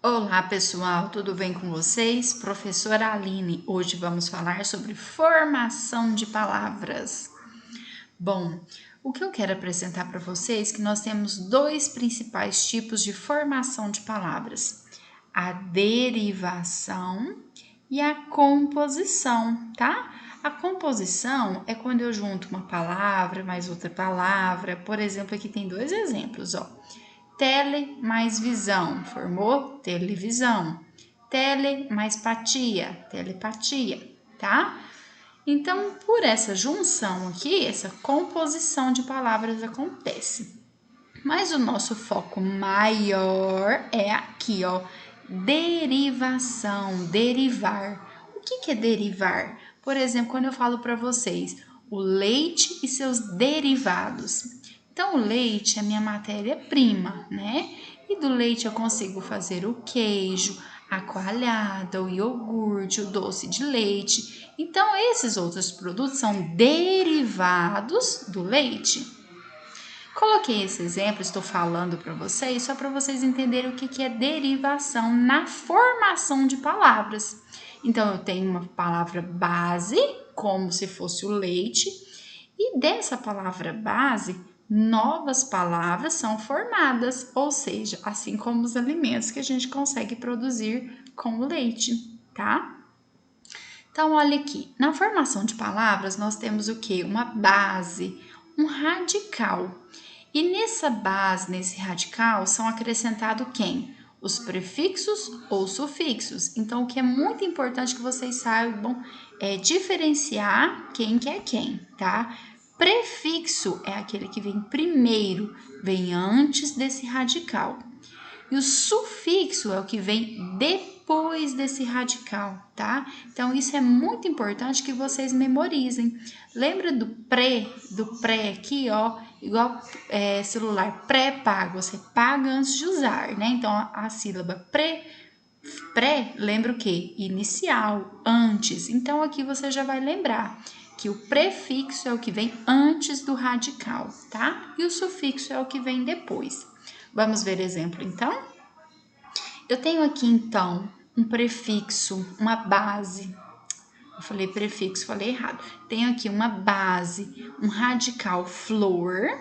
Olá pessoal, tudo bem com vocês? Professora Aline, hoje vamos falar sobre formação de palavras. Bom, o que eu quero apresentar para vocês é que nós temos dois principais tipos de formação de palavras: a derivação e a composição, tá? A composição é quando eu junto uma palavra mais outra palavra. Por exemplo, aqui tem dois exemplos, ó. Tele mais visão, formou televisão. Tele mais patia, telepatia, tá? Então, por essa junção aqui, essa composição de palavras acontece. Mas o nosso foco maior é aqui, ó, derivação, derivar. O que é derivar? Por exemplo, quando eu falo para vocês, o leite e seus derivados. Então, o leite é minha matéria-prima, né? E do leite eu consigo fazer o queijo, a coalhada, o iogurte, o doce de leite. Então, esses outros produtos são derivados do leite. Coloquei esse exemplo, estou falando para vocês, só para vocês entenderem o que é derivação na formação de palavras. Então, eu tenho uma palavra base, como se fosse o leite, e dessa palavra base, novas palavras são formadas, ou seja, assim como os alimentos que a gente consegue produzir com o leite, tá? Então, olha aqui, na formação de palavras nós temos o que? Uma base, um radical. E nessa base, nesse radical, são acrescentados quem? Os prefixos ou sufixos. Então, o que é muito importante que vocês saibam é diferenciar quem que é quem, tá? Prefixo é aquele que vem primeiro, vem antes desse radical. E o sufixo é o que vem depois desse radical, tá? Então, isso é muito importante que vocês memorizem. Lembra do pré aqui, ó, igual celular pré-pago, você paga antes de usar, né? Então, a sílaba pré, lembra o quê? Inicial, antes. Então, aqui você já vai lembrar que o prefixo é o que vem antes do radical, tá? E o sufixo é o que vem depois. Vamos ver exemplo, então? Eu tenho aqui, então, um prefixo, uma base. Eu falei prefixo, falei errado. Tenho aqui uma base, um radical flor,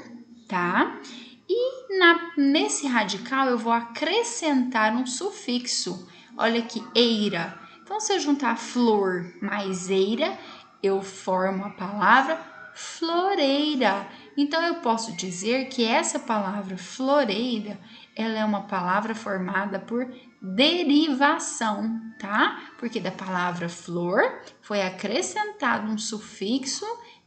tá? E nesse radical eu vou acrescentar um sufixo. Olha aqui, eira. Então, se eu juntar flor mais eira, eu formo a palavra floreira. Então, eu posso dizer que essa palavra floreira, ela é uma palavra formada por derivação, tá? Porque da palavra flor foi acrescentado um sufixo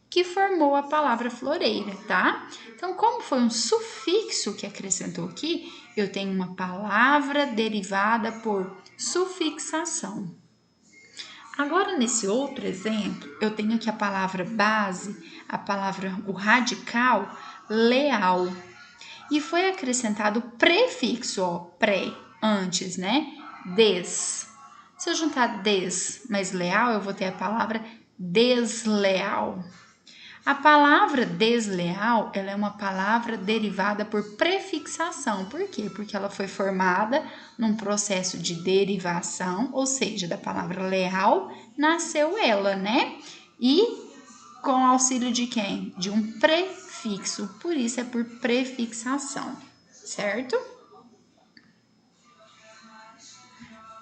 que formou a palavra floreira, tá? Então, como foi um sufixo que acrescentou aqui, eu tenho uma palavra derivada por sufixação. Agora, nesse outro exemplo, eu tenho aqui a palavra base, o radical, leal. E foi acrescentado o prefixo, ó, pré, antes, né? Des. Se eu juntar des mais leal, eu vou ter a palavra desleal. A palavra desleal, ela é uma palavra derivada por prefixação. Por quê? Porque ela foi formada num processo de derivação, ou seja, da palavra leal, nasceu ela, né? E com auxílio de quem? De um prefixo. Por isso é por prefixação, certo?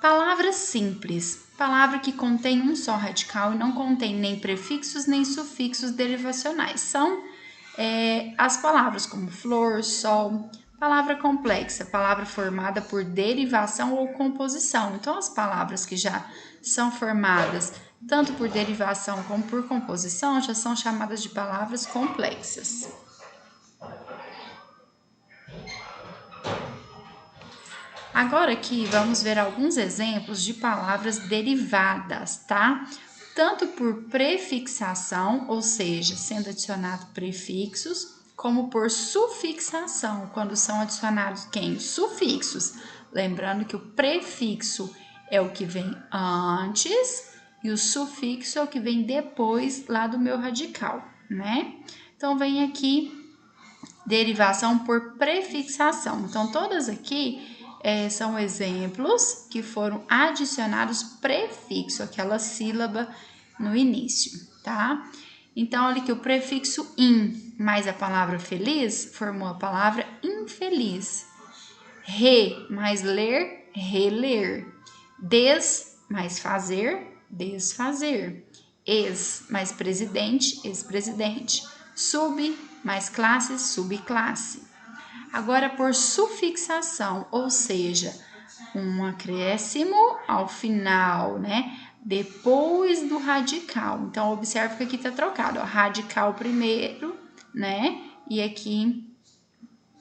Palavra simples. Palavra que contém um só radical e não contém nem prefixos nem sufixos derivacionais. São as palavras como flor, sol. Palavra complexa, palavra formada por derivação ou composição. Então, as palavras que já são formadas tanto por derivação como por composição já são chamadas de palavras complexas. Agora aqui vamos ver alguns exemplos de palavras derivadas, tá? Tanto por prefixação, ou seja, sendo adicionado prefixos, como por sufixação, quando são adicionados quem? Sufixos. Lembrando que o prefixo é o que vem antes e o sufixo é o que vem depois lá do meu radical, né? Então, vem aqui derivação por prefixação. Então, todas aqui são exemplos que foram adicionados prefixo, aquela sílaba no início, tá? Então, olha aqui, o prefixo in mais a palavra feliz formou a palavra infeliz. Re mais ler, reler. Des mais fazer, desfazer. Ex mais presidente, ex-presidente. Sub mais classe, subclasse. Agora, por sufixação, ou seja, um acréscimo ao final, né? Depois do radical. Então, observe que aqui tá trocado, ó, radical primeiro, né? E aqui,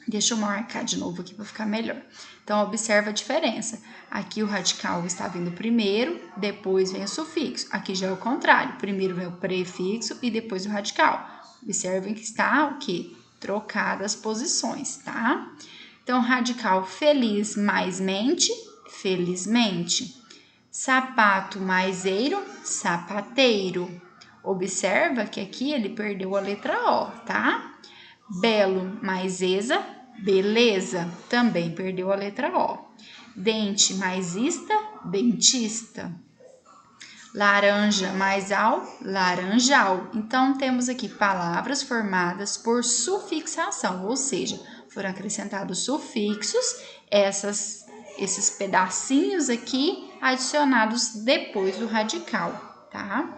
deixa eu marcar de novo aqui para ficar melhor. Então, observa a diferença. Aqui o radical está vindo primeiro, depois vem o sufixo. Aqui já é o contrário. Primeiro vem o prefixo e depois o radical. Observem que está o quê? Trocadas as posições, tá? Então, radical feliz mais mente, felizmente. Sapato mais eiro, sapateiro. Observa que aqui ele perdeu a letra O, tá? Belo mais esa, beleza. Também perdeu a letra O. Dente mais ista, dentista. Laranja mais al, laranjal. Então, temos aqui palavras formadas por sufixação, ou seja, foram acrescentados sufixos, esses pedacinhos aqui adicionados depois do radical, tá?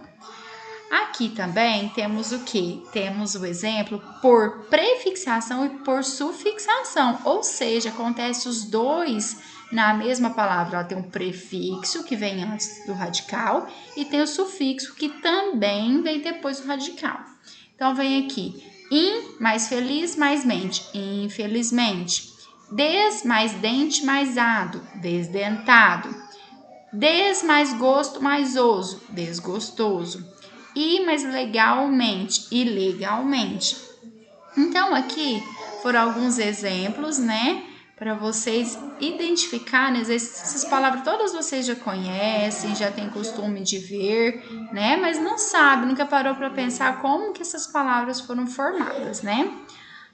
Aqui também temos o que? Temos o exemplo por prefixação e por sufixação, ou seja, acontece os dois na mesma palavra. Ela tem um prefixo que vem antes do radical e tem o sufixo que também vem depois do radical. Então, vem aqui, in mais feliz mais mente, infelizmente. Des mais dente mais ado, desdentado. Des mais gosto mais oso, desgostoso. E mais legalmente, ilegalmente. Então, aqui foram alguns exemplos, né? Para vocês identificarem, essas palavras todas vocês já conhecem, já têm costume de ver, né? Mas não sabe, nunca parou para pensar como que essas palavras foram formadas, né?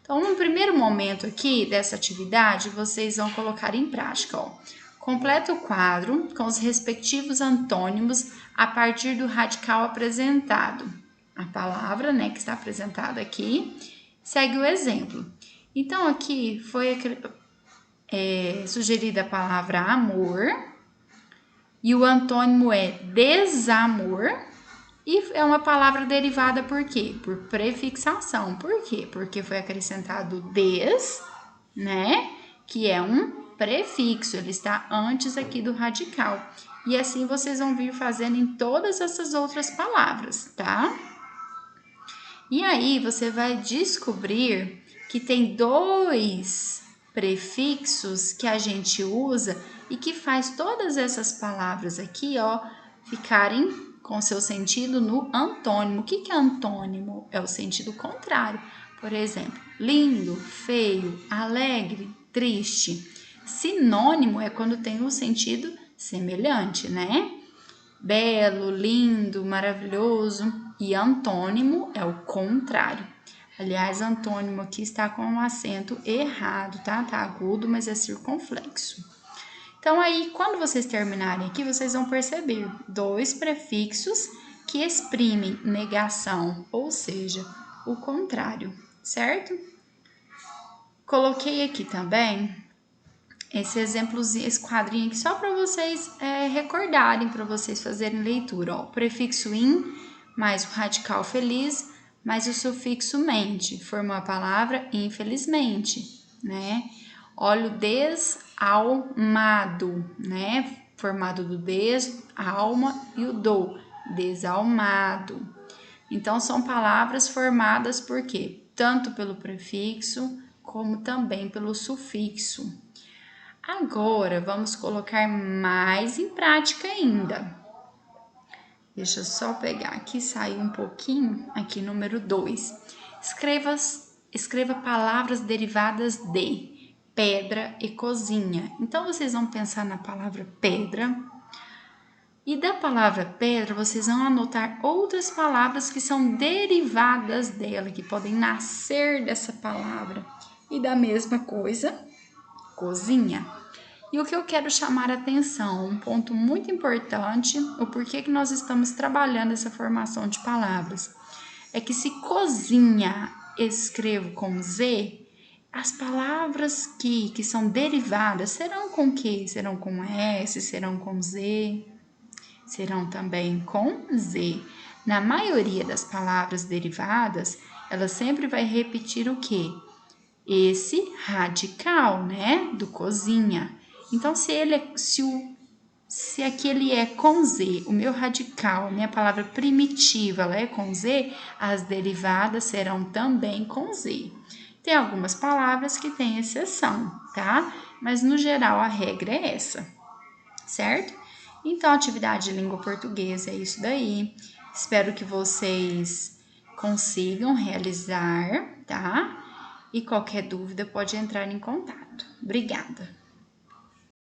Então, no primeiro momento aqui dessa atividade, vocês vão colocar em prática, ó. Completa o quadro com os respectivos antônimos a partir do radical apresentado. A palavra, né, que está apresentada aqui, segue o exemplo. Então, aqui foi sugerida a palavra amor, e o antônimo é desamor, e é uma palavra derivada por quê? Por prefixação. Por quê? Porque foi acrescentado des, né, que é um prefixo, ele está antes aqui do radical. E assim vocês vão vir fazendo em todas essas outras palavras, tá? E aí você vai descobrir que tem dois prefixos que a gente usa e que faz todas essas palavras aqui, ó, ficarem com seu sentido no antônimo. O que é antônimo? É o sentido contrário. Por exemplo, lindo, feio, alegre, triste. Sinônimo é quando tem um sentido semelhante, né? Belo, lindo, maravilhoso. E antônimo é o contrário. Aliás, antônimo aqui está com um acento errado, tá? Tá agudo, mas é circunflexo. Então, aí, quando vocês terminarem aqui, vocês vão perceber dois prefixos que exprimem negação, ou seja, o contrário, certo? Coloquei aqui também esse exemplozinho, esse quadrinho aqui só para vocês recordarem, para vocês fazerem leitura. Ó, o prefixo in mais o radical feliz mais o sufixo mente formou a palavra infelizmente, né? Olha o desalmado, né? Formado do des, alma e o do, desalmado. Então, são palavras formadas por quê? Tanto pelo prefixo como também pelo sufixo. Agora, vamos colocar mais em prática ainda. Deixa eu só pegar aqui, sair um pouquinho, aqui número 2. Escreva palavras derivadas de pedra e cozinha. Então, vocês vão pensar na palavra pedra. E da palavra pedra, vocês vão anotar outras palavras que são derivadas dela, que podem nascer dessa palavra. E da mesma coisa, cozinha. E o que eu quero chamar a atenção, um ponto muito importante, o porquê que nós estamos trabalhando essa formação de palavras, é que se cozinha escrevo com Z, as palavras que são derivadas serão com Q? Serão com S, serão com Z, serão também com Z. Na maioria das palavras derivadas, ela sempre vai repetir o quê? Esse radical, né, do cozinha. Então, se aquele é com Z, o meu radical, minha palavra primitiva, ela é com Z, as derivadas serão também com Z. Tem algumas palavras que têm exceção, tá? Mas no geral a regra é essa, certo? Então, a atividade de língua portuguesa é isso daí. Espero que vocês consigam realizar, tá? E qualquer dúvida pode entrar em contato. Obrigada!